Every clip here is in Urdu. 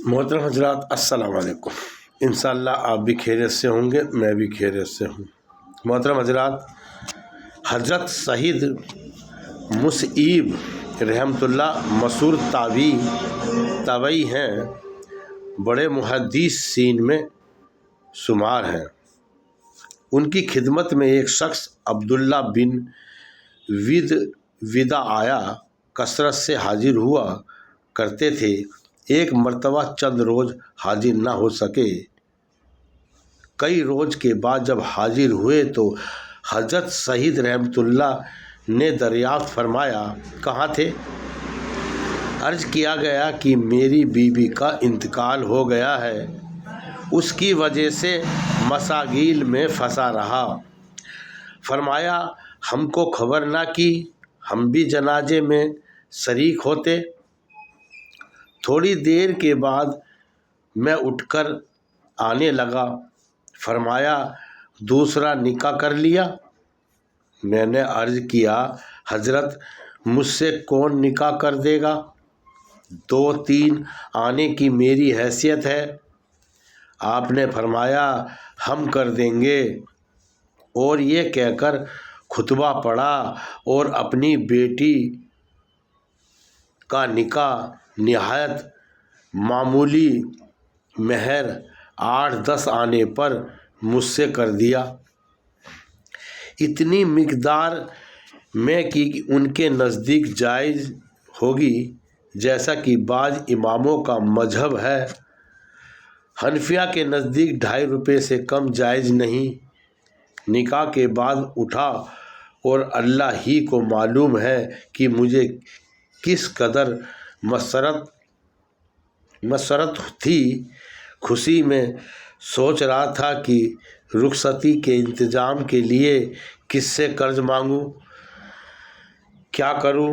محترم حضرات السلام علیکم۔ انشاءاللہ آپ بھی خیریت سے ہوں گے، میں بھی خیریت سے ہوں۔ محترم حضرات، حضرت سید مسعب رحمۃ اللہ مشہور تابعی ہیں، بڑے محدثین میں شمار ہیں۔ ان کی خدمت میں ایک شخص عبداللہ بن وداعیہ کثرت سے حاضر ہوا کرتے تھے۔ ایک مرتبہ چند روز حاضر نہ ہو سکے۔ کئی روز کے بعد جب حاضر ہوئے تو حضرت سید رحمۃ اللہ نے دریافت فرمایا، کہاں تھے؟ عرض کیا گیا کہ میری بیوی کا انتقال ہو گیا ہے، اس کی وجہ سے مشاغل میں پھنسا رہا۔ فرمایا، ہم کو خبر نہ کی، ہم بھی جنازے میں شریک ہوتے۔ تھوڑی دیر کے بعد میں اٹھ کر آنے لگا۔ فرمایا، دوسرا نکاح کر لیا؟ میں نے عرض کیا، حضرت مجھ سے کون نکاح کر دے گا؟ 2-3 آنے کی میری حیثیت ہے۔ آپ نے فرمایا، ہم کر دیں گے۔ اور یہ کہہ کر خطبہ پڑھا اور اپنی بیٹی کا نکاح نہایت معمولی مہر 8-10 آنے پر مجھ سے کر دیا۔ اتنی مقدار میں کہ ان کے نزدیک جائز ہوگی، جیسا کہ بعض اماموں کا مذہب ہے۔ حنفیہ کے نزدیک 2.5 روپے سے کم جائز نہیں۔ نکاح کے بعد اٹھا اور اللہ ہی کو معلوم ہے کہ مجھے کس قدر مسرت تھی۔ خوشی میں سوچ رہا تھا کہ رخصتی کے انتظام کے لیے کس سے قرض مانگوں، کیا کروں۔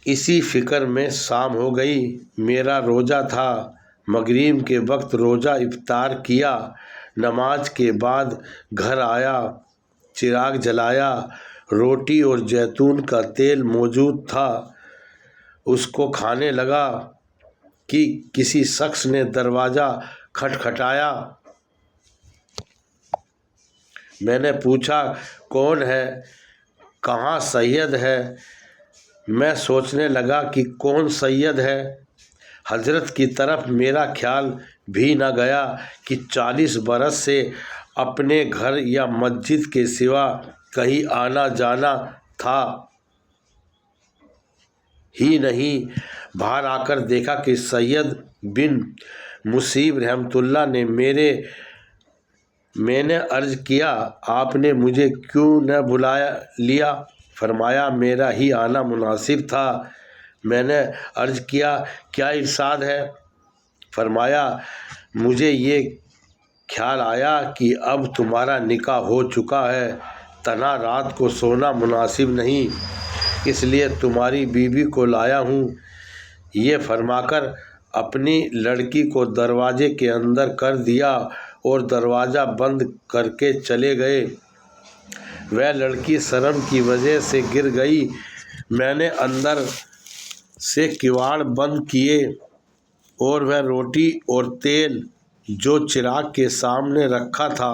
اسی فکر میں شام ہو گئی۔ میرا روزہ تھا۔ مغرب کے وقت روزہ افطار کیا۔ نماز کے بعد گھر آیا، چراغ جلایا، روٹی اور زیتون کا تیل موجود تھا، اس کو کھانے لگا کہ کسی شخص نے دروازہ کھٹکھٹایا۔ میں نے پوچھا، کون ہے؟ کہا، سید ہے۔ میں سوچنے لگا کہ کون سید ہے۔ حضرت کی طرف میرا خیال بھی نہ گیا کہ 40 برس سے اپنے گھر یا مسجد کے سوا کہیں آنا جانا تھا ہی نہیں۔ باہر آ کر دیکھا کہ سید بن مسعب رحمۃ اللہ نے میں نے عرض کیا، آپ نے مجھے کیوں نہ بلا لیا؟ فرمایا، میرا ہی آنا مناسب تھا۔ میں نے عرض کیا، کیا ارشاد ہے؟ فرمایا، مجھے یہ خیال آیا کہ اب تمہارا نکاح ہو چکا ہے، تنہا رات کو سونا مناسب نہیں، اس لیے تمہاری بیوی کو لایا ہوں۔ یہ فرما کر اپنی لڑکی کو دروازے کے اندر کر دیا اور دروازہ بند کر کے چلے گئے۔ وہ لڑکی شرم کی وجہ سے گر گئی۔ میں نے اندر سے کواڑ بند کیے اور وہ روٹی اور تیل جو چراغ کے سامنے رکھا تھا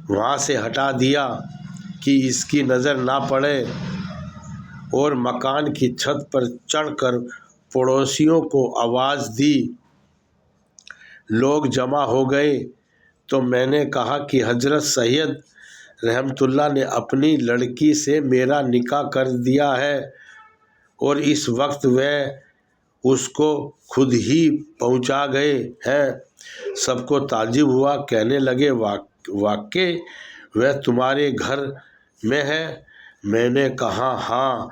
وہاں سے ہٹا دیا کہ اس کی نظر نہ پڑے، اور مکان کی چھت پر چڑھ کر پڑوسیوں کو آواز دی۔ لوگ جمع ہو گئے تو میں نے کہا کہ حضرت سید رحمۃ اللہ نے اپنی لڑکی سے میرا نکاح کر دیا ہے اور اس وقت وہ اس کو خود ہی پہنچا گئے ہیں۔ سب کو تعجب ہوا، کہنے لگے، واقعی وہ تمہارے گھر میں ہے؟ میں نے کہا، ہاں،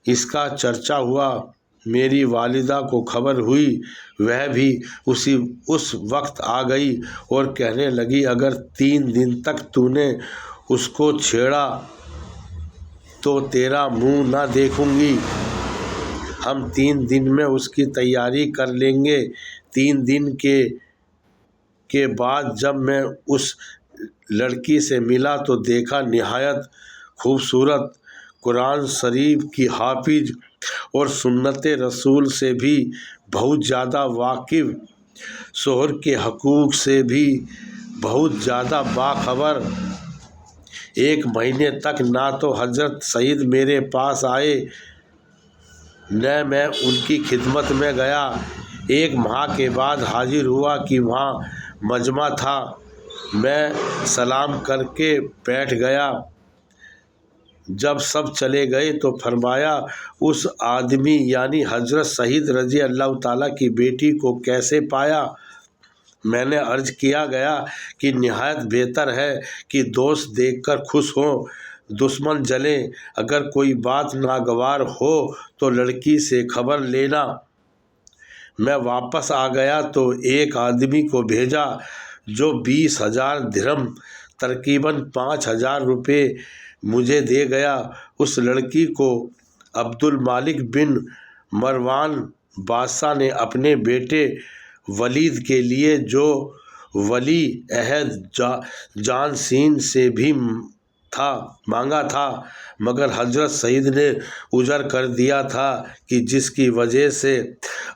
اس کا چرچا ہوا، میری والدہ کو خبر ہوئی، وہ بھی اس وقت آ گئی اور کہنے لگی، اگر 3 دن تک تو نے اس کو چھیڑا تو تیرا منہ نہ دیکھوں گی۔ ہم 3 دن میں اس کی تیاری کر لیں گے۔ 3 دن کے بعد جب میں اس لڑکی سے ملا تو دیکھا نہایت خوبصورت، قرآن شریف کی حافظ اور سنت رسول سے بھی بہت زیادہ واقف شوہر کے حقوق سے بھی بہت زیادہ باخبر۔ 1 مہینے تک نہ تو حضرت سعید میرے پاس آئے نہ میں ان کی خدمت میں گیا۔ 1 ماہ کے بعد حاضر ہوا کہ وہاں مجمع تھا۔ میں سلام کر کے بیٹھ گیا۔ جب سب چلے گئے تو فرمایا، اس آدمی یعنی حضرت سعید رضی اللہ تعالیٰ کی بیٹی کو کیسے پایا؟ میں نے عرض کیا گیا کہ نہایت بہتر ہے کہ دوست دیکھ کر خوش ہوں، دشمن جلیں۔ اگر کوئی بات ناگوار ہو تو لڑکی سے خبر لینا۔ میں واپس آ گیا تو ایک آدمی کو بھیجا جو 20,000 درہم تقریباً 5,000 روپے مجھے دے گیا۔ اس لڑکی کو عبد المالک بن مروان بادشاہ نے اپنے بیٹے ولید کے لیے جو ولی عہد جانشین سے بھی مانگا تھا، مگر حضرت سعید نے اجر کر دیا تھا کہ جس کی وجہ سے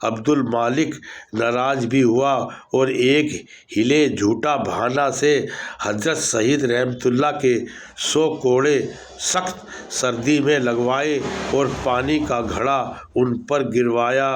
عبد المالک ناراض بھی ہوا اور ایک ہلے جھوٹا بہانہ سے حضرت سعید رحمۃ اللہ کے 100 کوڑے سخت سردی میں لگوائے اور پانی کا گھڑا ان پر گروایا۔